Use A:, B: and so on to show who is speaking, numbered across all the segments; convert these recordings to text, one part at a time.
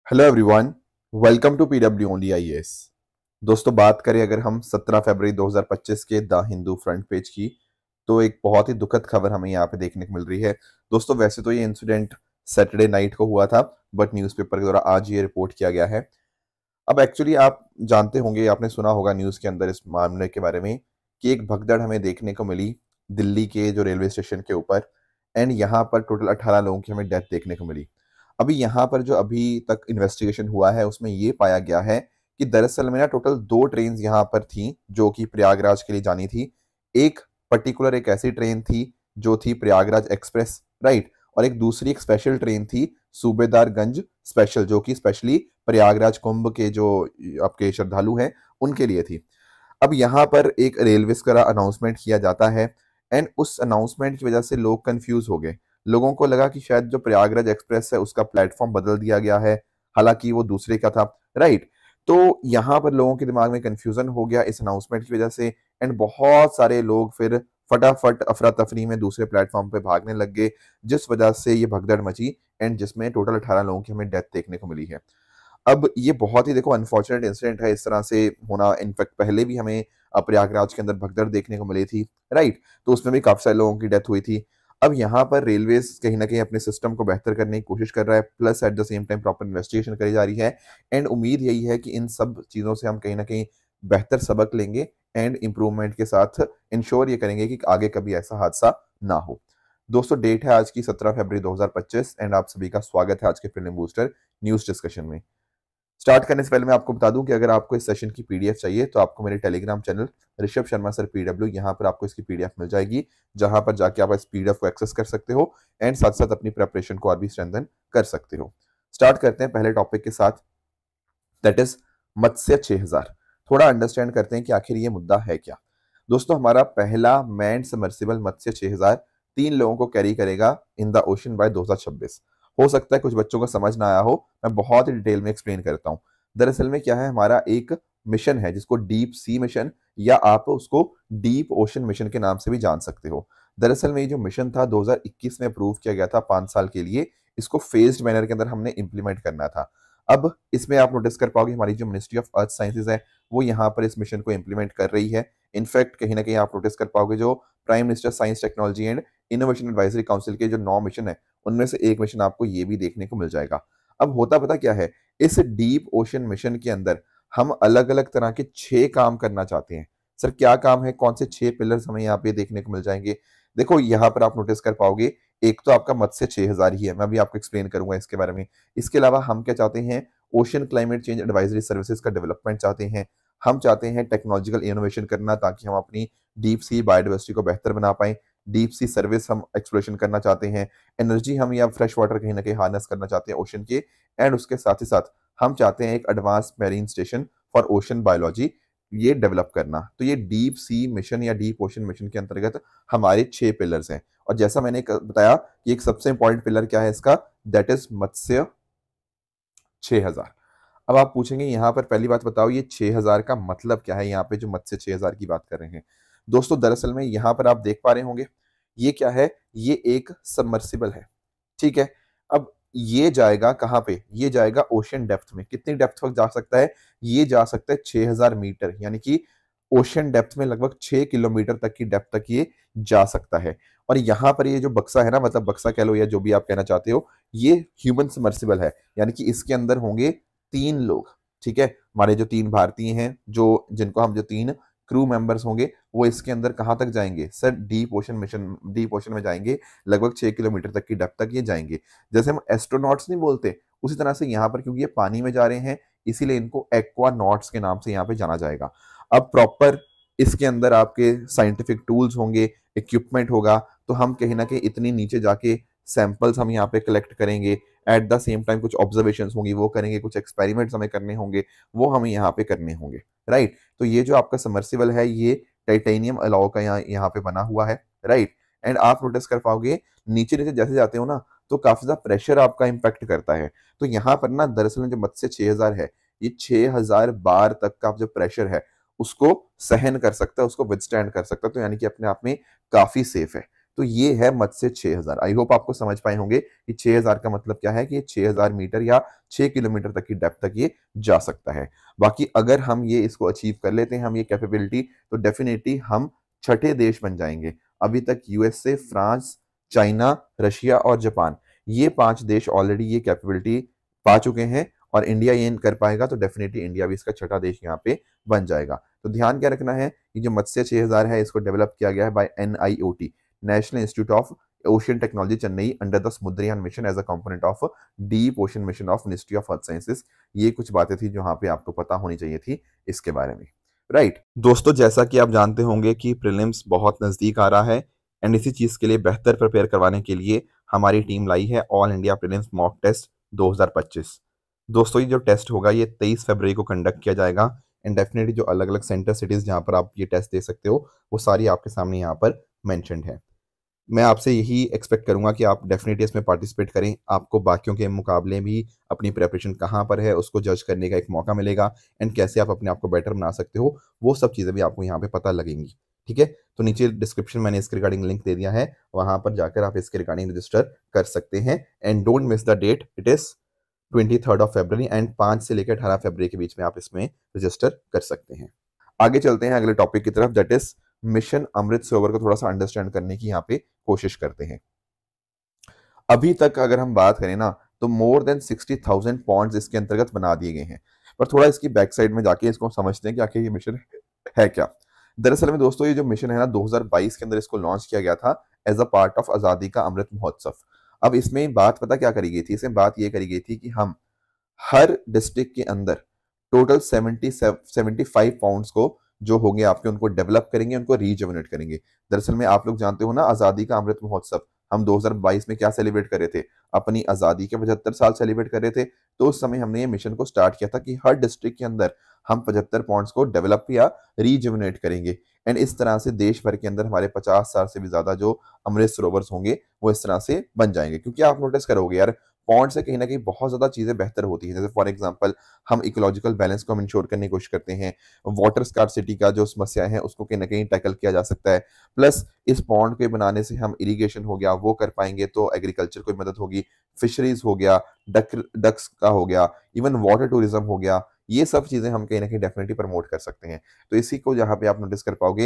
A: Hello everyone, welcome to PW only IAS. दोस्तों, बात करें अगर हम 17 फरवरी 2025 के द हिंदू फ्रंट पेज की, तो एक बहुत ही दुखद खबर हमें यहाँ पे देखने को मिल रही है। दोस्तों, वैसे तो ये इंसिडेंट सैटरडे नाइट को हुआ था, बट न्यूज़पेपर के द्वारा आज ये रिपोर्ट किया गया है। अब एक्चुअली आप जानते होंगे, आपने सुना होगा न्यूज़ के अंदर इस मामले के बारे में कि एक भगदड़ हमें देखने को मिली दिल्ली के जो रेलवे स्टेशन के ऊपर, एंड यहाँ पर टोटल 18 लोगों की हमें डेथ देखने को मिली। अभी यहाँ पर जो अभी तक इन्वेस्टिगेशन हुआ है उसमें ये पाया गया है कि दरअसल में ना टोटल 2 ट्रेन यहाँ पर थी जो कि प्रयागराज के लिए जानी थी। एक पर्टिकुलर एक ऐसी ट्रेन थी जो थी प्रयागराज एक्सप्रेस, राइट, और एक दूसरी एक स्पेशल ट्रेन थी सूबेदारगंज स्पेशल, जो कि स्पेशली प्रयागराज कुंभ के जो आपके श्रद्धालु हैं उनके लिए थी। अब यहाँ पर एक रेलवे का अनाउंसमेंट किया जाता है, एंड उस अनाउंसमेंट की वजह से लोग कंफ्यूज हो गए। लोगों को लगा कि शायद जो प्रयागराज एक्सप्रेस है उसका प्लेटफॉर्म बदल दिया गया है, हालांकि वो दूसरे का था, राइट। तो यहाँ पर लोगों के दिमाग में कंफ्यूजन हो गया इस अनाउंसमेंट की वजह से, एंड बहुत सारे लोग फिर फटाफट अफरा तफरी में दूसरे प्लेटफॉर्म पे भागने लग गए, जिस वजह से ये भगदड़ मची, एंड जिसमें टोटल 18 लोगों की हमें डेथ देखने को मिली है। अब ये बहुत ही देखो अनफॉर्चुनेट इंसिडेंट है इस तरह से होना। इनफैक्ट पहले भी हमें प्रयागराज के अंदर भगदड़ देखने को मिली थी, राइट, तो उसमें भी काफी सारे लोगों की डेथ हुई थी। अब यहाँ पर रेलवेज कहीं ना कहीं अपने सिस्टम को बेहतर करने की कोशिश कर रहा है, plus at the same time proper investigation करी जा रही है, एंड उम्मीद यही है कि इन सब चीज़ों से हम कहीं ना कहीं बेहतर सबक लेंगे एंड इम्प्रूवमेंट के साथ इंश्योर ये करेंगे कि आगे कभी ऐसा हादसा ना हो। दोस्तों, डेट है आज की 17 फरवरी 2025, एंड आप सभी का स्वागत है आज के फिल्म बूस्टर न्यूज डिस्कशन में। स्टार्ट करने से पहले मैं आपको बता दूं कि अगर आपको इस सेशन की पीडीएफ चाहिए तो आपको मेरे telegram channel Rishabh Sharma sir PW, यहाँ पर आपको इसकी पीडीएफ मिल जाएगी, जहां पर जाके आप इस पीडीएफ को एक्सेस कर सकते हो एंड साथ साथ अपनी प्रेपरेशन को और भी स्ट्रेंथन कर सकते हो। स्टार्ट करते हैं पहले टॉपिक के साथ, दैट इज मत्स्य 6000। थोड़ा अंडरस्टैंड करते हैं कि आखिर ये मुद्दा है क्या। दोस्तों, हमारा पहला मैंड सबमर्सिबल मत्स्य 6000 3 लोगों को कैरी करेगा इन द ओशन बाय 2026। हो सकता है कुछ बच्चों को समझ ना आया हो, मैं बहुत ही डिटेल में एक्सप्लेन करता हूँ। दरअसल में क्या है, हमारा एक मिशन है जिसको डीप सी मिशन या आप उसको डीप ओशन मिशन के नाम से भी जान सकते हो। दरअसल में ये जो मिशन था 2021 में अप्रूव किया गया था 5 साल के लिए। इसको फेज्ड मैनर के अंदर हमने इंप्लीमेंट करना था। अब इसमें आप नोटिस कर पाओगे हमारी जो मिनिस्ट्री ऑफ अर्थ साइंसेज है वो यहाँ पर इस मिशन को इंप्लीमेंट कर रही है। इनफैक्ट कहीं ना कहीं आप नोटिस कर पाओगे जो prime minister science technology and innovation advisory council के जो 9 मिशन है उनमें से एक मिशन आपको ये भी देखने को मिल जाएगा। अब होता पता क्या है, इस डीप ओशन मिशन के अंदर हम अलग अलग तरह के 6 काम करना चाहते हैं। सर क्या काम है, कौन से 6 पिलर्स हमें यहाँ पे देखने को मिल जाएंगे? देखो, यहाँ पर आप नोटिस कर पाओगे एक तो आपका मत्स्य 6000 ही है, मैं भी आपको एक्सप्लेन करूंगा इसके बारे में। इसके अलावा हम क्या चाहते हैं, ocean climate change advisory services का डेवलपमेंट चाहते हैं। हम चाहते हैं टेक्नोलॉजिकल इनोवेशन करना ताकि हम अपनी डीप सी बायोडाइवर्सिटी को बेहतर बना पाएं। डीप सी सर्विस हम एक्सप्लोरेशन करना चाहते हैं। एनर्जी हम या फ्रेश वाटर कहीं ना कहीं हार्नेस करना चाहते हैं ओशन के, एंड उसके साथ ही साथ हम चाहते हैं एक advance marine station for ocean biology ये डेवलप करना। तो ये डीप सी मिशन या डीप ओशन मिशन के अंतर्गत हमारे 6 पिलर्स हैं। और जैसा मैंने बताया कि एक सबसे इंपॉर्टेंट पिलर क्या है इसका, दैट इज मत्स्य 6000। अब आप पूछेंगे यहाँ पर पहली बात बताओ ये 6000 का मतलब क्या है, यहाँ पे जो मत्स्य 6000 की बात कर रहे हैं। दोस्तों, दरअसल में यहाँ पर आप देख पा रहे होंगे ये क्या है, ये एक सबमर्सिबल है, ठीक है। अब ये जाएगा कहाँ पे, ये जाएगा ओशन डेप्थ में। कितनी डेप्थ तक जा सकता है, ये जा सकता है 6000 मीटर, यानी कि ओशन डेप्थ में लगभग 6 किलोमीटर तक की डेप्थ तक ये जा सकता है। और यहाँ पर ये जो बक्सा है ना, मतलब बक्सा कह लो या जो भी आप कहना चाहते हो, ये ह्यूमन सबमर्सिबल है, यानी कि इसके अंदर होंगे 3 लोग, ठीक है। हमारे जो 3 भारतीय हैं, जो जिनको हम जो 3 क्रू मेंबर्स होंगे वो इसके अंदर कहाँ तक जाएंगे sir, deep ocean mission, deep ocean में जाएंगे, लगभग 6 किलोमीटर तक की डेप्थ तक ये जाएंगे। जैसे हम एस्ट्रोनॉट्स नहीं बोलते, उसी तरह से यहाँ पर क्योंकि ये पानी में जा रहे हैं इसीलिए इनको एक्वानॉट्स के नाम से यहाँ पे जाना जाएगा। अब प्रॉपर इसके अंदर आपके साइंटिफिक टूल्स होंगे, इक्विपमेंट होगा, तो हम कहीं ना कहीं इतनी नीचे जाके सैंपल्स हम यहाँ पे कलेक्ट करेंगे। एट द सेम टाइम कुछ ऑब्जर्वेशन होंगी वो करेंगे, कुछ एक्सपेरिमेंट्स हमें करने होंगे वो हमें यहाँ पे करने होंगे, राइट। तो ये जो आपका सबमर्सिबल है ये टाइटेनियम अलाउ का यहाँ पे बना हुआ है, राइट। एंड आप नोटिस कर पाओगे नीचे नीचे जैसे जाते हो ना तो काफी ज्यादा प्रेशर आपका इम्पैक्ट करता है। तो यहाँ पर ना दरअसल जो मत्स्य 6000 है ये 6000 बार तक का जो प्रेशर है उसको सहन कर सकता है, उसको विदस्टैंड कर सकता है, तो यानी कि अपने आप में काफी सेफ है। तो ये है मत्स्य 6000। आई होप आपको समझ पाए होंगे कि 6000 का मतलब क्या है कि 6000 मीटर या 6 किलोमीटर तक की डेप्थ तक ये जा सकता है। बाकी अगर हम ये इसको अचीव कर लेते हैं, हम ये कैपेबिलिटी, तो डेफिनेटली हम छठे देश बन जाएंगे। अभी तक यूएसए, फ्रांस, चाइना, रशिया और जापान, ये 5 देश ऑलरेडी ये कैपेबिलिटी पा चुके हैं, और इंडिया ये कर पाएगा तो डेफिनेटली इंडिया भी इसका छठा देश यहाँ पे बन जाएगा। तो ध्यान क्या रखना है कि जो मत्स्य 6000 है इसको डेवलप किया गया है by NIOT, national institute of ocean technology Chennai, under the Samudrayaan mission as a component of deep ocean mission of ministry of earth sciences. ये कुछ बातें थी जो यहाँ पे आपको पता होनी चाहिए थी इसके बारे में। राइट दोस्तों, जैसा कि आप जानते होंगे कि प्रीलिम्स बहुत नजदीक आ रहा है, एंड इसी चीज के लिए बेहतर प्रिपेयर करवाने के लिए हमारी टीम लाई है all India prelims mock test 2025। दोस्तों ये जो टेस्ट होगा ये 23 फरवरी को कंडक्ट किया जाएगा, एंड डेफिनेटली जो अलग अलग सेंटर सिटीज जहाँ पर आप ये टेस्ट दे सकते हो वो सारी आपके सामने यहाँ पर मेंशन्ड है। मैं आपसे यही एक्सपेक्ट करूंगा कि आप डेफिनेटली इसमें पार्टिसिपेट करें। आपको बाकियों के मुकाबले भी अपनी प्रेपरेशन कहाँ पर है उसको जज करने का एक मौका मिलेगा, एंड कैसे आप अपने आप को बेटर बना सकते हो वो सब चीज़ें भी आपको यहाँ पे पता लगेंगी। ठीक है, तो नीचे डिस्क्रिप्शन मैंने इसके रिगार्डिंग लिंक दे दिया है, वहां पर जाकर आप इसके रिगार्डिंग रजिस्टर कर सकते हैं। And don't miss the date, it is 23 February, and 5 से लेकर 18 फरवरी के बीच में आप इसमें रजिस्टर कर सकते हैं। आगे चलते हैं अगले टॉपिक की तरफ, that is mission Amrit Sarovar को थोड़ा सा अंडरस्टैंड करने की यहाँ पे कोशिश करते हैं। अभी तक अगर हम बात करें ना तो मोर देन 60,000 पॉन्ड्स इसके अंतर्गत बना दिए गए हैं, पर थोड़ा इसकी बैक साइड में जाके इसको समझते हैं कि आखिर ये मिशन है क्या। दरअसल में दोस्तों ये जो मिशन है ना 2022 के अंदर इसको लॉन्च किया गया था एज अ पार्ट ऑफ आजादी का अमृत महोत्सव। अब इसमें बात पता क्या करी गई थी, इसमें बात ये करी गई थी कि हम हर डिस्ट्रिक्ट के अंदर टोटल 75 पाउंड्स को जो होंगे आपके उनको डेवलप करेंगे, उनको रीजुवेनेट करेंगे। दरअसल में आप लोग जानते हो ना आजादी का अमृत महोत्सव हम 2022 में क्या सेलिब्रेट कर रहे थे, अपनी आजादी के 75 साल सेलिब्रेट कर रहे थे। तो उस समय हमने ये मिशन को स्टार्ट किया था कि हर डिस्ट्रिक्ट के अंदर हम 75 पॉइंट्स को डेवलप या रीजुवेनेट करेंगे, एंड इस तरह से देश भर के अंदर हमारे 50 साल से भी ज्यादा जो अमृत सरोवर होंगे वो इस तरह से बन जाएंगे। क्योंकि आप नोटिस करोगे यार पॉन्ड से कहीं ना कहीं बहुत ज्यादा चीजें बेहतर होती हैं। जैसे फॉर एग्जांपल हम इकोलॉजिकल बैलेंस को हम इंश्योर करने की कोशिश करते हैं, वाटर स्कार्सिटी का जो समस्या है उसको कहीं ना कहीं टैकल किया जा सकता है। प्लस इस पॉन्ड के बनाने से हम इरिगेशन हो गया वो कर पाएंगे तो एग्रीकल्चर को मदद होगी, फिशरीज हो गया, डक्स का हो गया, इवन वाटर टूरिज्म हो गया, ये सब चीजें हम कहीं ना कहीं डेफिनेटली प्रमोट कर सकते हैं। तो इसी को जहाँ पे आप नोटिस कर पाओगे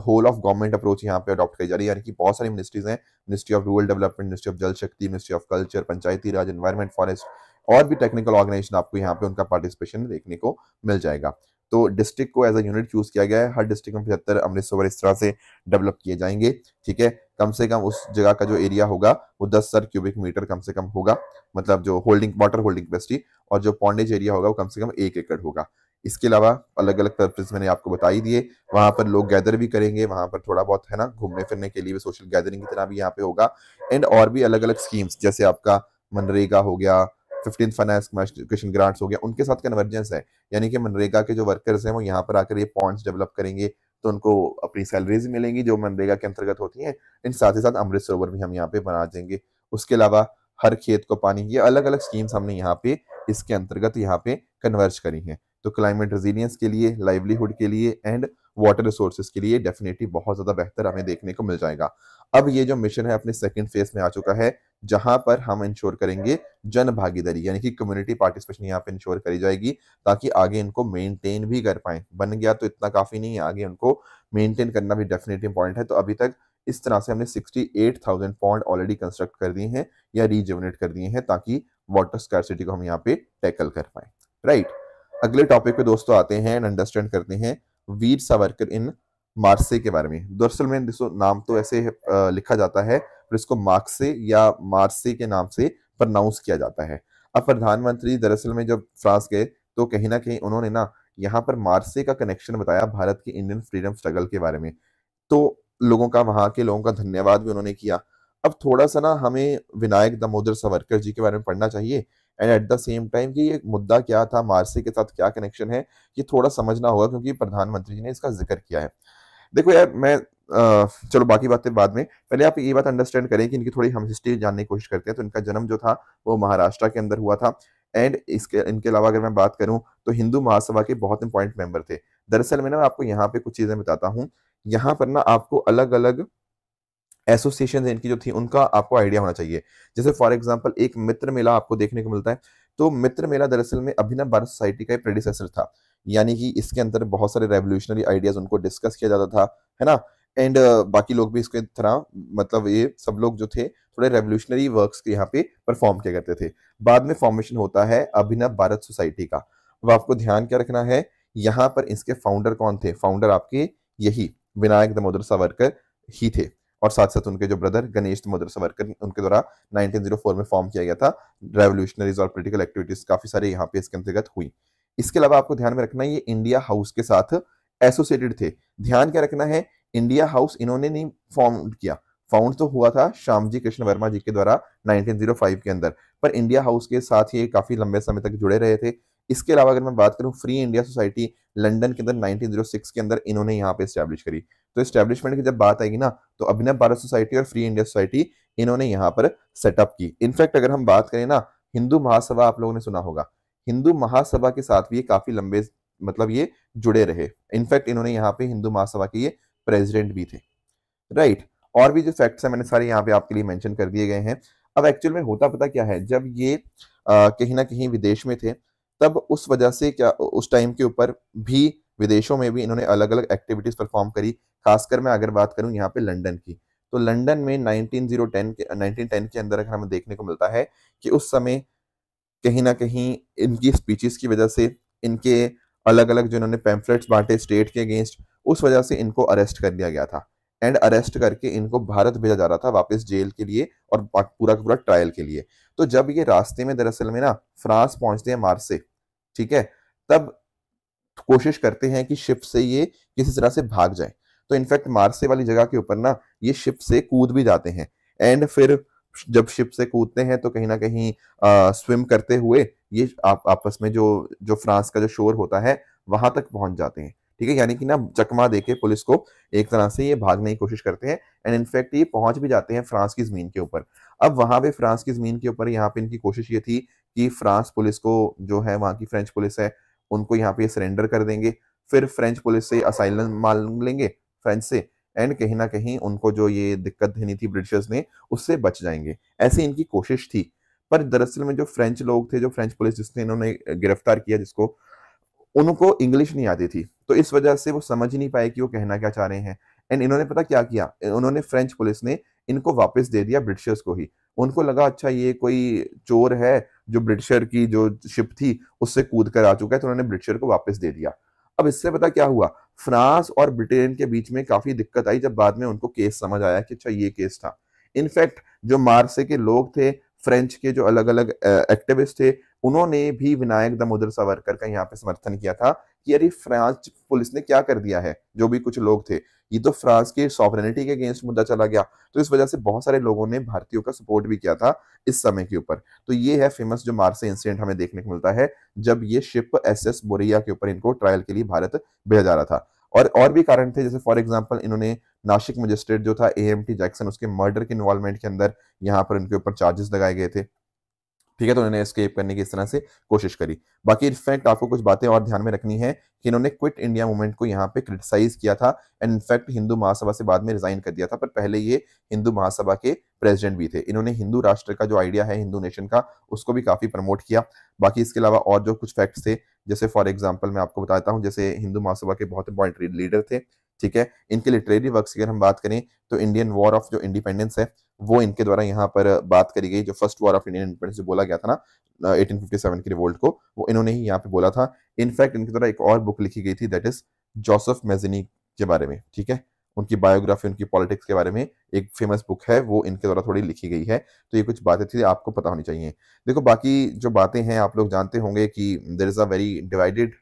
A: होल ऑफ गवर्नमेंट अप्रोच यहाँ पे अडॉप्ट करी जा रही है, यानी कि बहुत सारी मिनिस्ट्रीज हैं, ministry of rural development, ministry of जल शक्ति, ministry of culture, Panchayati Raj, environment, forest, और भी टेक्निकल ऑर्गेनाइजेशन आपको यहाँ पे उनका पार्टिसिपेशन देखने को मिल जाएगा। तो डिस्ट्रिक्ट को एज अ यूनिट चूज किया गया है, हर डिस्ट्रिक्ट में 75 अमृत सरोवर इस तरह से डेवलप किए जाएंगे। ठीक है, कम से कम उस जगह का जो एरिया होगा वो 10,000 क्यूबिक मीटर कम से कम होगा, मतलब जो होल्डिंग वाटर होल्डिंग कैपेसिटी, और जो पॉन्डेज एरिया होगा वो कम से कम 1 एकड़ होगा। इसके अलावा अलग अलग पर्पज मैंने आपको बता ही दिए, वहां पर लोग गैदर भी करेंगे, वहां पर थोड़ा बहुत है ना घूमने फिरने के लिए भी सोशल गैदरिंग की तरह भी यहाँ पे होगा। एंड और भी अलग अलग स्कीम्स जैसे आपका मनरेगा हो गया, 15th फाइनेंस एजुकेशन ग्रांट्स हो गया, उनके साथ कन्वर्जेंस है, यानी कि मनरेगा के जो वर्कर्स हैं वो यहाँ पर आकर ये पॉइंट्स डेवलप करेंगे तो उनको अपनी सैलरीज मिलेंगी जो मनरेगा के अंतर्गत होती हैं। इन साथ ही साथ अमृत सरोवर भी हम यहाँ पे बना देंगे। उसके अलावा हर खेत को पानी, ये अलग अलग स्कीम्स हमने यहाँ पे इसके अंतर्गत यहाँ पे कन्वर्ज करी हैं। तो क्लाइमेट रेजिलियंस के लिए, लाइवलीहुड के लिए, एंड वाटर रिसोर्सेज के लिए डेफिनेटली बहुत ज्यादा बेहतर हमें देखने को मिल जाएगा। अब ये जो मिशन है अपने सेकंड फेज में आ चुका है, जहां पर हम इंश्योर करेंगे जन भागीदारी, यानी कि कम्युनिटी पार्टिसिपेशन यहाँ पे इंश्योर करी जाएगी ताकि आगे इनको मेंटेन भी कर पाए। बन गया तो इतना काफी नहीं है, आगे उनको मेंटेन करना भी डेफिनेटली इंपॉर्टेंट है। तो अभी तक इस तरह से हमने 68,000 पॉन्ड ऑलरेडी कंस्ट्रक्ट कर दिए हैं या रीजनरेट कर दिए हैं ताकि वाटर स्कार्सिटी को हम यहाँ पे टैकल कर पाए। राइट, अगले टॉपिक पे दोस्तों आते हैं एंड अंडरस्टैंड करते हैं वीर सावरकर इन मार्से के बारे में। दरअसल में दोस्तों नाम तो ऐसे लिखा जाता है पर इसको मार्क्से या मार्से के नाम से प्रोनाउंस किया जाता है। अब प्रधानमंत्री दरअसल में जब फ्रांस गए तो कहीं ना कहीं उन्होंने ना यहाँ पर मार्से का कनेक्शन बताया भारत की इंडियन फ्रीडम स्ट्रगल के बारे में। तो लोगों का, वहां के लोगों का धन्यवाद भी उन्होंने किया। अब थोड़ा सा ना हमें विनायक दामोदर सावरकर जी के बारे में पढ़ना चाहिए, and at the same time कि ये मुद्दा क्या था, मार्से के साथ क्या कनेक्शन है, ये थोड़ा समझना होगा क्योंकि प्रधानमंत्री जी ने इसका जिक्र किया है। देखो यार मैं चलो बाकी बातें बाद में, पहले आप ये बात अंडरस्टैंड करें कि इनकी थोड़ी हम हिस्ट्री जानने की कोशिश करते हैं। तो इनका जन्म जो था वो महाराष्ट्र के अंदर हुआ था, एंड इसके इनके अलावा अगर मैं बात करूं तो हिंदू महासभा के बहुत इंपॉर्टेंट मेंबर थे। दरअसल में ना आपको यहाँ पे कुछ चीजें बताता हूँ। यहाँ पर ना आपको अलग अलग एसोसिएशन इनकी जो थी उनका आपको आइडिया होना चाहिए। जैसे फॉर एग्जांपल एक मित्र मेला आपको देखने को मिलता है। तो मित्र मेला दरअसल में अभिनव भारत सोसाइटी का एक प्रेडिसेसर था, यानी कि इसके अंदर बहुत सारे रेवोल्यूशनरी आइडियाज उनको डिस्कस किया जाता था, है ना। एंड बाकी लोग भी इसके तरह, मतलब ये सब लोग जो थे थोड़े रेवोल्यूशनरी वर्क्स के यहाँ पे परफॉर्म किया करते थे। बाद में फॉर्मेशन होता है अभिनव भारत सोसाइटी का। अब आपको ध्यान क्या रखना है, यहाँ पर इसके फाउंडर कौन थे? फाउंडर आपके यही विनायक दामोदर सावरकर ही थे, और साथ साथ उनके जो ब्रदर गणेश दामोदर सावरकर, उनके द्वारा 1904 में फॉर्म किया गया था। रेवोल्यूशनरीज और पॉलिटिकल एक्टिविटीज काफी सारे यहाँ पे इसके अंतर्गत हुई। इसके अलावा आपको ध्यान में रखना है ये इंडिया हाउस के साथ एसोसिएटेड थे। ध्यान क्या रखना है, इंडिया हाउस इन्होंने नहीं फाउंड किया, फाउंड तो हुआ था श्यामजी कृष्ण वर्मा जी के द्वारा 1905 के अंदर, पर इंडिया हाउस के साथ ये काफी लंबे समय तक जुड़े रहे थे। इसके अलावा अगर मैं बात करूं फ्री इंडिया सोसाइटी लंदन के अंदर 1906 के अंदर इन्होंने यहाँ पे स्टैब्लिश करी। तो स्टैब्लिशमेंट की जब बात आएगी ना, तो अभिनव भारत सोसाइटी और फ्री इंडिया सोसाइटी इन्होंने यहाँ पर सेटअप की। इनफैक्ट अगर हम बात करें ना, हिंदू महासभा आप लोगों ने सुना होगा, हिंदू महासभा के साथ भी ये काफी लंबे, मतलब ये जुड़े रहे। इनफैक्ट इन्होंने यहाँ पे हिंदू महासभा के ये प्रेसिडेंट भी थे, राइट। और भी जो फैक्ट्स हैं मैंने सारे यहाँ पे आपके लिए मेंशन कर दिए गए हैं। अब एक्चुअल में होता पता क्या है, जब ये कहीं ना कहीं विदेश में थे, तब उस वजह से क्या उस टाइम के ऊपर भी विदेशों में भी इन्होंने अलग अलग एक्टिविटीज परफॉर्म करी। खासकर मैं अगर बात करूं यहाँ पे लंदन की, तो लंदन में 1910 के अंदर अगर हमें देखने को मिलता है कि उस समय कहीं ना कहीं इनकी स्पीचेस की वजह से, इनके अलग अलग जो इन्होंने पैम्फलेट्स बांटे स्टेट के अगेंस्ट, उस वजह से इनको अरेस्ट कर लिया गया था। एंड अरेस्ट करके इनको भारत भेजा जा रहा था वापस जेल के लिए और पूरा का पूरा ट्रायल के लिए। तो जब ये रास्ते में दरअसल में ना फ्रांस पहुंचते हैं मार्से, ठीक है, तब कोशिश करते हैं कि शिप से ये किसी तरह से भाग जाए। तो इनफैक्ट मार्से वाली जगह के ऊपर ना ये शिप से कूद भी जाते हैं। एंड फिर जब शिप से कूदते हैं तो कहीं ना कहीं स्विम करते हुए ये आपस में जो जो फ्रांस का जो शोर होता है वहां तक पहुंच जाते हैं, ठीक है। यानी कि ना चकमा देके पुलिस को एक तरह से ये भागने की कोशिश करते हैं। एंड इनफैक्ट ये पहुंच भी जाते हैं फ्रांस की जमीन के ऊपर। अब वहां पे फ्रांस की जमीन के ऊपर यहाँ पे इनकी कोशिश ये थी कि फ्रांस पुलिस को, जो है वहां की फ्रेंच पुलिस है, उनको यहाँ पे सरेंडर कर देंगे। फिर फ्रेंच पुलिस से असाइलम मांग लेंगे फ्रेंच से, एंड कहीं ना कहीं उनको जो ये दिक्कत देनी थी ब्रिटिशर्स ने, उससे बच जाएंगे, ऐसी इनकी कोशिश थी। पर दरअसल में जो फ्रेंच लोग थे, जो फ्रेंच पुलिस जिसने इन्होंने गिरफ्तार किया जिसको, उनको इंग्लिश नहीं आती थी, तो इस वजह से वो समझ ही नहीं पाए कि वो कहना क्या चाह रहे हैं। एंड इन्होंने पता क्या किया, उन्होंने फ्रेंच पुलिस ने इनको वापस दे दिया ब्रिटिशर्स को ही। उनको लगा अच्छा ये कोई चोर है जो ब्रिटिशर की जो शिप थी उससे कूद कर आ चुका है, तो उन्होंने ब्रिटिशर को वापस दे दिया। अब इससे पता क्या हुआ, फ्रांस और ब्रिटेन के बीच में काफी दिक्कत आई जब बाद में उनको केस समझ आया कि अच्छा ये केस था। इनफैक्ट जो मार्से के लोग थे, फ्रेंच के जो अलग अलग एक्टिविस्ट थे, उन्होंने भी विनायक दामोदर सावरकर का यहाँ पे समर्थन किया था कि अरे फ्रांस पुलिस ने क्या कर दिया है। जो भी कुछ लोग थे, ये तो फ्रांस की सॉवरेनिटी के अगेंस्ट मुद्दा चला गया। तो इस वजह से बहुत सारे लोगों ने भारतीयों का सपोर्ट भी किया था इस समय के ऊपर। तो ये है फेमस जो मार्से इंसिडेंट हमें देखने को मिलता है, जब ये शिप एसएस बोरिया के ऊपर इनको ट्रायल के लिए भारत भेजा जा रहा था। और भी कारण थे, जैसे फॉर एग्जांपल इन्होंने नासिक मजिस्ट्रेट जो था एएमटी जैक्सन, उसके मर्डर के इन्वॉल्वमेंट के अंदर यहाँ पर इनके ऊपर चार्जेस लगाए गए थे, ठीक है। तो उन्होंने एस्केप करने की इस तरह से कोशिश करी। बाकी इनफैक्ट आपको कुछ बातें और ध्यान में रखनी है कि इन्होंने क्विट इंडिया मूवमेंट को यहाँ पे क्रिटिसाइज किया था। एंड इनफैक्ट हिंदू महासभा से बाद में रिजाइन कर दिया था, पर पहले ये हिंदू महासभा के प्रेसिडेंट भी थे। इन्होंने हिंदू राष्ट्र का जो आइडिया है हिंदू नेशन का, उसको भी काफी प्रमोट किया। बाकी इसके अलावा और जो कुछ फैक्ट्स थे, जैसे फॉर एग्जाम्पल मैं आपको बताता हूँ, जैसे हिंदू महासभा के बहुत इंपॉर्टेंट लीडर थे, ठीक है। इनके लिटरेरी वर्क्स की अगर हम बात करें तो इंडियन वॉर ऑफ जो इंडिपेंडेंस है वो इनके द्वारा यहाँ पर बात करी गई। जो first war of Indian independence जो बोला गया था ना 1857 की रिवोल्ट को, वो इन्होंने ही यहाँ पे बोला था। इनफैक्ट इनके द्वारा एक और बुक लिखी गई थी, दैट इज जोसेफ मेज़नी के बारे में, ठीक है। उनकी बायोग्राफी, उनकी पॉलिटिक्स के बारे में एक फेमस बुक है, वो इनके द्वारा थोड़ी लिखी गई है। तो ये कुछ बातें थी आपको पता होनी चाहिए। देखो बाकी जो बातें हैं आप लोग जानते होंगे कि there is a very divided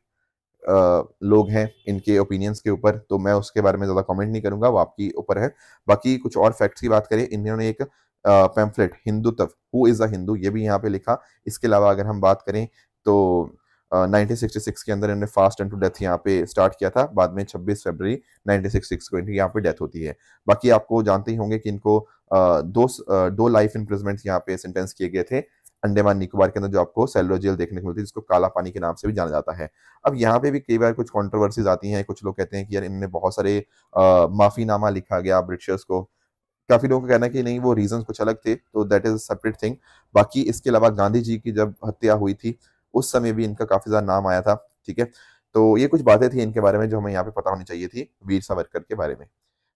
A: लोग हैं इनके ओपिनियंस के ऊपर, तो मैं उसके बारे में ज़्यादा कमेंट नहीं करूंगा, वो आपकी ऊपर है। बाकी कुछ और फैक्ट्स की बात करें, इन्होंने एक pamphlet Hindutva, who is a Hindu, ये भी यहाँ पे लिखा। इसके अलावा अगर हम बात करें तो 1966 के अंदर इन्होंने फास्ट एंड टू डेथ यहाँ पे स्टार्ट किया था। बाद में 26 फरवरी 1966 को इनकी यहाँ पे डेथ होती है। बाकी आपको जानते ही होंगे कि इनको दो लाइफ इम्प्रिजमेंट यहाँ पे सेंटेंस किए गए थे अंडमान निकोबार के अंदर, जो आपको सेल्युलर जेल देखने को मिलती है, जिसको काला पानी के नाम से भी जाना जाता है। अब यहाँ पे भी कई बार कुछ कंट्रोवर्सीज आती हैं। कुछ लोग कहते हैं कि यार इनने बहुत सारे माफीनामा लिखा गया ब्रिटिशर्स को, काफी लोगों का कहना है कि नहीं, वो रीजंस कुछ अलग थे, तो दैट इज सेपरेट थिंग। बाकी इसके अलावा गांधी जी की जब हत्या हुई थी उस समय भी इनका काफी ज्यादा नाम आया था। ठीक है, तो ये कुछ बातें थी इनके बारे में जो हमें यहाँ पे पता होनी चाहिए थी वीर सावरकर के बारे में।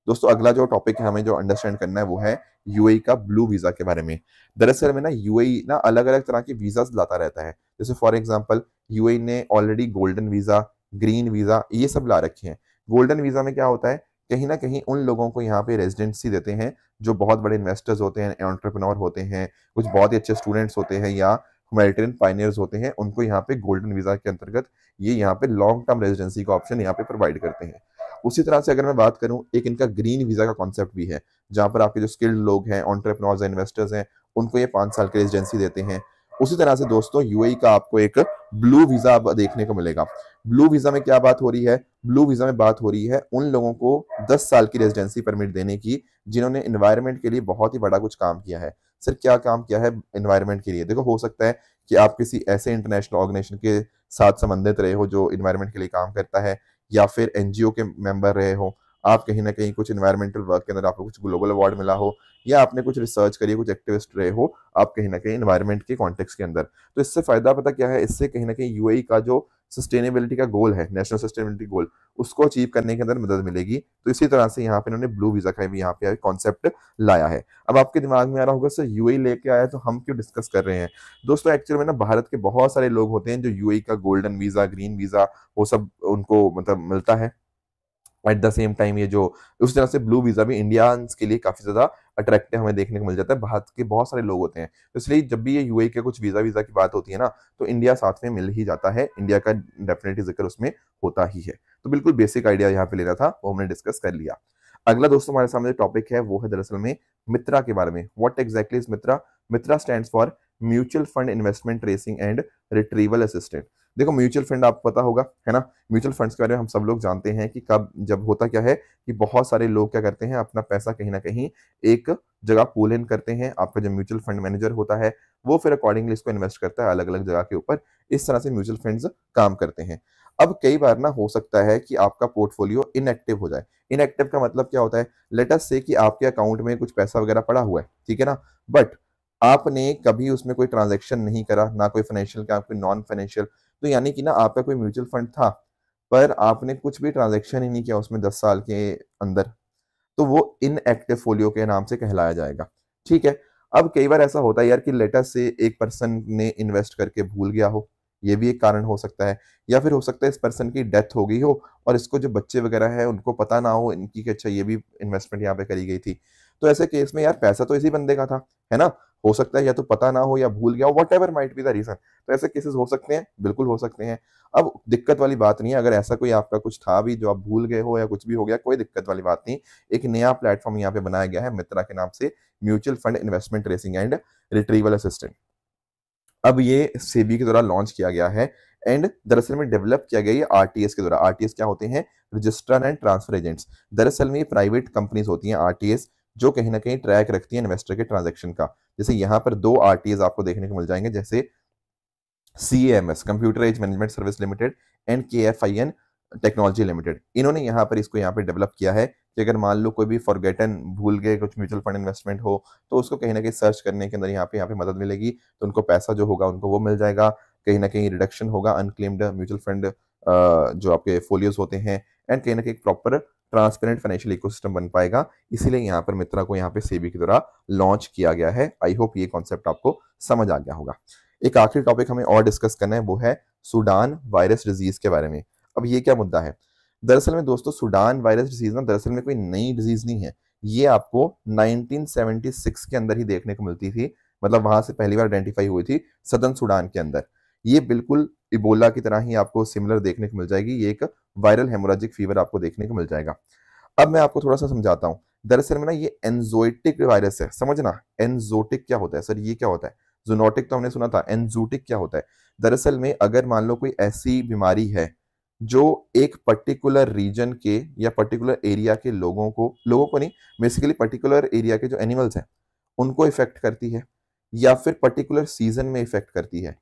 A: दोस्तों अगला जो टॉपिक है हमें जो अंडरस्टैंड करना है वो है यूएई का ब्लू वीजा के बारे में। दरअसल में ना यूएई ना अलग अलग तरह के वीजा लाता रहता है। जैसे फॉर एग्जांपल यूएई ने already golden visa, green visa ये सब ला रखे हैं। गोल्डन वीजा में क्या होता है, कहीं ना कहीं उन लोगों को यहाँ पे रेजिडेंसी देते हैं जो बहुत बड़े इन्वेस्टर्स होते हैं, एंटरप्रेन्योर होते हैं, कुछ बहुत ही अच्छे स्टूडेंट्स होते हैं या ह्यूमैनिटेरियन पायनियर्स होते हैं, उनको यहाँ पे गोल्डन वीजा के अंतर्गत ये यहाँ पे लॉन्ग टर्म रेजिडेंसी का ऑप्शन यहाँ पे प्रोवाइड करते हैं। उसी तरह से अगर मैं बात करूं, एक इनका ग्रीन वीजा का कॉन्सेप्ट भी है, जहां पर आपके जो स्किल्ड लोग हैं, एंटरप्रेन्योर्स हैं, इन्वेस्टर्स हैं, उनको ये 5 साल की रेजिडेंसी देते हैं। उसी तरह से दोस्तों यूएई का आपको एक ब्लू वीजा अब देखने को मिलेगा। ब्लू वीजा में क्या बात हो रही है, ब्लू वीजा में बात हो रही है उन लोगों को 10 साल की रेजिडेंसी परमिट देने की जिन्होंने एनवायरनमेंट के लिए बहुत ही बड़ा कुछ काम किया है। सर क्या काम किया है एनवायरनमेंट के लिए? देखो, हो सकता है कि आप किसी ऐसे इंटरनेशनल ऑर्गेनाइजेशन के साथ संबंधित रहे हो जो एनवायरनमेंट के लिए काम करता है, या फिर एनजीओ के मेंबर रहे हो, आप कहीं ना कहीं कुछ एनवायरमेंटल वर्क के अंदर आपको कुछ ग्लोबल अवार्ड मिला हो, या आपने कुछ रिसर्च करी, कुछ एक्टिविस्ट रहे हो आप कहीं ना कहीं एनवायरनमेंट के कॉन्टेक्स्ट के अंदर। तो इससे फायदा पता क्या है, इससे कहीं ना कहीं यूएई का जो सस्टेनेबिलिटी का गोल है, नेशनल सस्टेनेबिलिटी गोल, उसको अचीव करने के अंदर मदद मिलेगी। तो इसी तरह से यहाँ पे इन्होंने ब्लू वीजा का भी यहाँ पे कॉन्सेप्ट लाया है। अब आपके दिमाग में आ रहा होगा सर यूएई लेके आया तो हम क्यों डिस्कस कर रहे हैं? दोस्तों एक्चुअली में ना भारत के बहुत सारे लोग होते हैं जो यूएई का गोल्डन वीजा, ग्रीन वीजा वो सब उनको मतलब मिलता है। एट द सेम टाइम ये जो उस तरह से ब्लू वीजा भी इंडियंस के लिए काफी ज्यादा अट्रैक्टिव हमें देखने को मिल जाता है। भारत के बहुत सारे लोग होते हैं, तो इसलिए जब भी ये यूएई के कुछ वीजा वीजा की बात होती है ना, तो इंडिया साथ में मिल ही जाता है, इंडिया का डेफिनेटली जिक्र उसमें होता ही है। तो बिल्कुल बेसिक आइडिया यहाँ पे लेना था, वो हमने डिस्कस कर लिया। अगला दोस्तों हमारे सामने टॉपिक है वो है दरअसल में मित्रा के बारे में। What exactly is Mitra? Mitra stands for mutual fund investment tracing and retrieval assistant. देखो म्यूचुअल फंड आपको पता होगा है ना, म्यूचुअल फंड्स के बारे में हम सब लोग जानते हैं कि कब जब होता क्या है कि बहुत सारे लोग क्या करते हैं, अपना पैसा कहीं ना कहीं एक जगह पूल इन करते हैं। आपका जो म्यूचुअल फंड मैनेजर होता है वो फिर अकॉर्डिंगली इसको इन्वेस्ट करता है अलग अलग जगह के ऊपर। इस तरह से म्यूचुअल फंड्स काम करते हैं। अब कई बार ना हो सकता है कि आपका पोर्टफोलियो इनएक्टिव हो जाए। इनएक्टिव का मतलब क्या होता है? लेट अस से कि आपके अकाउंट में कुछ पैसा वगैरह पड़ा हुआ है, ठीक है ना, बट आपने कभी उसमें कोई ट्रांजैक्शन नहीं करा, ना कोई फाइनेंशियल काम, कोई नॉन फाइनेंशियल। तो यानी कि ना आपका कोई म्यूचुअल फंड था पर आपने कुछ भी ट्रांजैक्शन ही नहीं किया उसमें 10 साल के अंदर, तो वो इनएक्टिव फोलियो के नाम से कहलाया जाएगा। ठीक है, अब कई बार ऐसा होता है यार कि लेटर से एक पर्सन ने इन्वेस्ट करके भूल गया हो, ये भी एक कारण हो सकता है। या फिर हो सकता है इस पर्सन की डेथ हो गई हो और इसको जो बच्चे वगैरह है उनको पता ना हो इनकी कि अच्छा ये भी इन्वेस्टमेंट यहाँ पे करी गई थी। तो ऐसे केस में यार पैसा तो इसी बंदे का था, है ना, हो सकता है या तो पता ना हो या भूल गया हो, whatever might be the reason. तो ऐसे केसेस हो सकते हैं, बिल्कुल हो सकते हैं। अब दिक्कत वाली बात नहीं है, अगर ऐसा कोई आपका कुछ था भी जो आप भूल गए हो या कुछ भी हो गया, कोई दिक्कत वाली बात नहीं। एक नया प्लेटफॉर्म यहाँ पे बनाया गया है मित्रा के नाम से, mutual fund investment tracing and retrieval assistant. अब ये सेबी के द्वारा लॉन्च किया गया है एंड दरअसल में डेवलप किया गया ये आरटीएस के द्वारा। आरटीएस क्या होते हैं? Registrar and transfer agents. दरअसल में ये प्राइवेट कंपनीज होती हैं आरटीएस, जो कहीं ना कहीं ट्रैक रखती है इन्वेस्टर के ट्रांजेक्शन का। जैसे यहाँ पर 2 आरटीएस आपको देखने को मिल जाएंगे, जैसे CAMS computer age management service limited and KFIN technology limited. इन्होंने यहाँ पर इसको यहाँ पे डेवलप किया है कि अगर मान लो कोई भी फॉरगेटन भूल गए कुछ म्यूचुअल फंड इन्वेस्टमेंट हो, तो उसको कहीं ना कहीं सर्च करने के अंदर यहाँ पे मदद मिलेगी, तो उनको पैसा जो होगा उनको वो मिल जाएगा। कहीं ना कहीं रिडक्शन होगा अनक्लेम्ड म्यूचुअल फंड जो आपके फोलियोज होते हैं, एंड कहीं ना कहीं प्रॉपर ट्रांसपेरेंट फाइनेंशियल इकोसिस्टम बन पाएगा। इसीलिए यहाँ पर मित्रा को यहाँ पे सेबी के द्वारा लॉन्च किया गया है। आई होप ये कॉन्सेप्ट आपको समझ आ गया होगा। एक आखिरी टॉपिक हमें और डिस्कस करना है, वो है सूडान वायरस डिजीज के बारे में। अब ये क्या मुद्दा है? दरअसल में दोस्तों सूडान वायरस डिजीज ना दरअसल में कोई नई डिजीज नहीं है, ये आपको 1976 के अंदर ही देखने को मिलती थी। मतलब वहां से पहली बार आइडेंटिफाई हुई थी सदर्न सूडान के अंदर। ये बिल्कुल इबोला की तरह ही आपको सिमिलर देखने को मिल जाएगी, ये एक वायरल हेमोरेजिक फीवर आपको देखने को मिल जाएगा। अब मैं आपको थोड़ा सा समझाता हूँ। दरअसल में ना ये एंजोइटिक वायरस है, समझना। एंजोटिक क्या होता है सर, ये क्या होता है? जूनोटिक तो हमने सुना था, एंजूटिक क्या होता है? दरअसल में अगर मान लो कोई ऐसी बीमारी है जो एक पर्टिकुलर रीजन के या पर्टिकुलर एरिया के लोगों को नहीं, बेसिकली पर्टिकुलर एरिया के जो एनिमल्स हैं उनको इफेक्ट करती है, या फिर पर्टिकुलर सीजन में इफेक्ट करती है,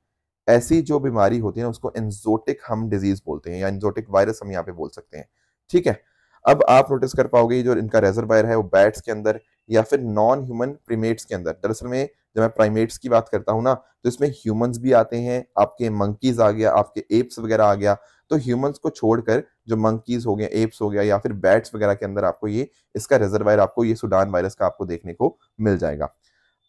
A: ऐसी जो बीमारी होती है उसको एंजोटिक हम डिजीज बोलते हैं, या एंजोटिक वायरस हम यहाँ पे बोल सकते हैं। ठीक है, अब आप नोटिस कर पाओगे जो इनका रेजरवायर है वो बैट्स के अंदर या फिर नॉन ह्यूमन प्रीमेट्स के अंदर। दरअसल में जब मैं प्राइमेट्स की बात करता हूँ ना, तो इसमें ह्यूमंस भी आते हैं, आपके मंकीज आ गया, आपके एप्स वगैरह आ गया। तो ह्यूमंस को छोड़कर जो मंकीज हो गए, एप्स हो गया या फिर बैट्स वगैरह के अंदर आपको ये इसका रिजर्वायर आपको ये सूडान वायरस का आपको देखने को मिल जाएगा।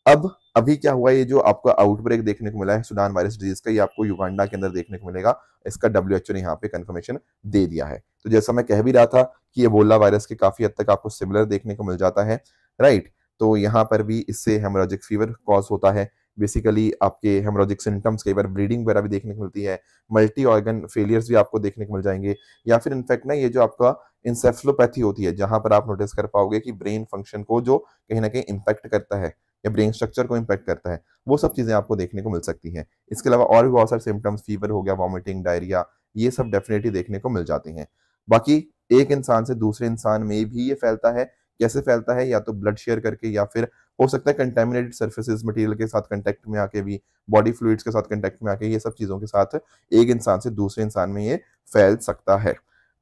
A: अब अभी क्या हुआ, ये जो आपको आउटब्रेक देखने को मिला है सूडान वायरस डिजीज का, ये आपको युगांडा के अंदर देखने को मिलेगा। इसका डब्ल्यूएचओ ने यहाँ पे कंफर्मेशन दे दिया है। तो जैसा मैं कह भी रहा था कि एबोला वायरस के काफी हद तक आपको सिमिलर देखने को मिल जाता है, राइट। तो यहाँ पर भी इससे हेमोरेजिक फीवर कॉज होता है। बेसिकली आपके हेमोरेजिक सिम्टम्स, कई बार ब्लीडिंग वगैरह भी देखने को मिलती है, मल्टी ऑर्गन फेलियर्स भी आपको देखने को मिल जाएंगे, या फिर इनफैक्ट ना ये जो आपका इंसेफ्लोपैथी होती है, जहां पर आप नोटिस कर पाओगे कि ब्रेन फंक्शन को जो कहीं ना कहीं इंपैक्ट करता है या ब्रेन स्ट्रक्चर को इंपैक्ट करता है, वो सब चीजें आपको देखने को मिल सकती हैं। इसके अलावा और भी बहुत सारे सिम्टम्स, फीवर हो गया, वॉमिटिंग, डायरिया, ये सब डेफिनेटली देखने को मिल जाते हैं। बाकी एक इंसान से दूसरे इंसान में भी ये फैलता है। कैसे फैलता है, या तो ब्लड शेयर करके, या फिर हो सकता है कंटेमिनेटेड सर्फेसिस मटेरियल के साथ कांटेक्ट में आके भी, बॉडी फ्लूइड्स के साथ कांटेक्ट में आके, ये सब चीजों के साथ एक इंसान से दूसरे इंसान में ये फैल सकता है।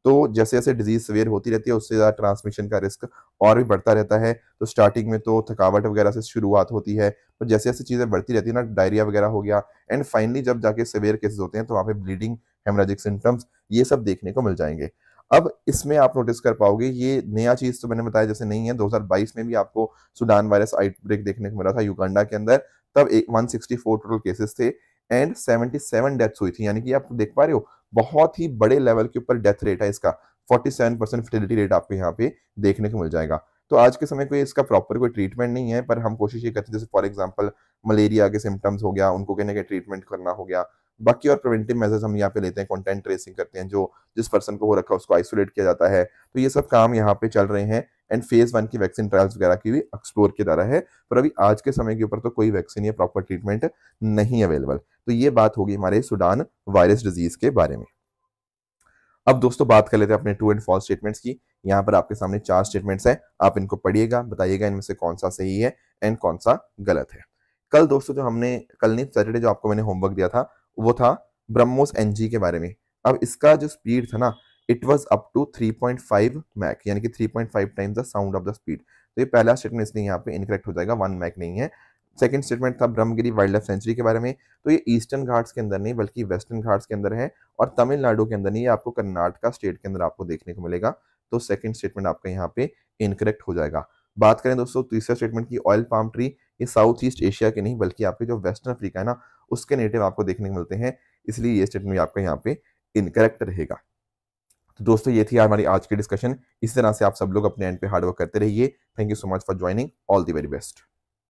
A: तो जैसे जैसे डिजीज सवेयर होती रहती है, उससे ज़्यादा ट्रांसमिशन का रिस्क और भी बढ़ता रहता है। तो स्टार्टिंग में तो थकावट वगैरह से शुरुआत होती है, तो जैसे जैसे चीज़ें बढ़ती रहती है ना, डायरिया वगैरह हो गया, एंड फाइनली जब जाके सवेयर केसेस होते हैं तो वहाँ पे ब्लीडिंग, हेमरेजिक सिम्टम्स, ये सब देखने को मिल जाएंगे। अब इसमें आप नोटिस कर पाओगे, ये नया चीज तो मैंने बताया जैसे नहीं है। 2022 में भी आपको सूडान वायरस आउटब्रेक देखने को मिला था युगांडा के अंदर, तब 164 टोटल केसेस थे एंड 77 डेथ्स हुई थी। यानी कि आप देख पा रहे हो, बहुत ही बड़े लेवल के ऊपर डेथ रेट है इसका। 47% फर्टिलिटी रेट आपको यहाँ पे देखने को मिल जाएगा। तो आज के समय कोई इसका प्रॉपर कोई ट्रीटमेंट नहीं है, पर हम कोशिश ये करते हैं, जैसे फॉर एग्जांपल मलेरिया के सिम्टम्स हो गया, उनको कहने का ट्रीटमेंट करना हो गया। बाकी और प्रिवेंटिव मेजर्स हम यहाँ पे लेते हैं, कॉन्टेक्ट ट्रेसिंग करते हैं, जो जिस पर्सन को हो रखा है उसको आइसोलेट किया जाता है। तो ये सब काम यहाँ पे चल रहे हैं एंड फेज 1 की वैक्सीन ट्रायल्स वगैरह की भी एक्सप्लोर किया जा रहा है। पर अभी आज के समय के ऊपर तो कोई वैक्सीन या प्रॉपर ट्रीटमेंट नहीं अवेलेबल। तो ये बात होगी हमारे सूडान वायरस डिजीज के बारे में। अब दोस्तों बात कर लेते हैं अपने ट्रू एंड फॉल्स स्टेटमेंट्स की। यहाँ पर आपके सामने 4 स्टेटमेंट्स हैं, आप इनको पढ़िएगा, बताइएगा इनमें से कौन सा सही है एंड कौन सा गलत है। कल दोस्तों जो हमने, कल नहीं सैटरडे, जो आपको मैंने होमवर्क दिया था वो था ब्रह्मोस एनजी के बारे में। अब इसका जो स्पीड था ना, it was up to 3.5 Mach, यानी कि 3.5 times the sound of the speed. तो ये पहला स्टेटमेंट इसलिए यहाँ पे इनकरेक्ट हो जाएगा, 1 मैक नहीं है। सेकंड स्टेटमेंट था ब्रह्मगिरी वाइल्ड लाइफ सेंचुरी के बारे में। तो ये ईस्टर्न घाट्स के अंदर नहीं बल्कि वेस्टर्न घाट्स के अंदर है, और तमिलनाडु के अंदर नहीं, ये आपको कर्नाटका स्टेट के अंदर आपको देखने को मिलेगा। तो सेकंड स्टेटमेंट आपका यहाँ पे इनकरेक्ट हो जाएगा। बात करें दोस्तों तीसरे स्टेटमेंट की, ऑयल पाम ट्री, ये साउथ ईस्ट एशिया के नहीं बल्कि आपके जो वेस्टर्न अफ्रीका है ना, उसके नेटिव आपको देखने को मिलते हैं, इसलिए ये स्टेटमेंट आपका यहाँ पे इनकरेक्ट रहेगा। तो दोस्तों ये थी हमारी आज की डिस्कशन। इस तरह से आप सब लोग अपने एंड पे हार्डवर्क करते रहिए। Thank you so much for joining, all the very best.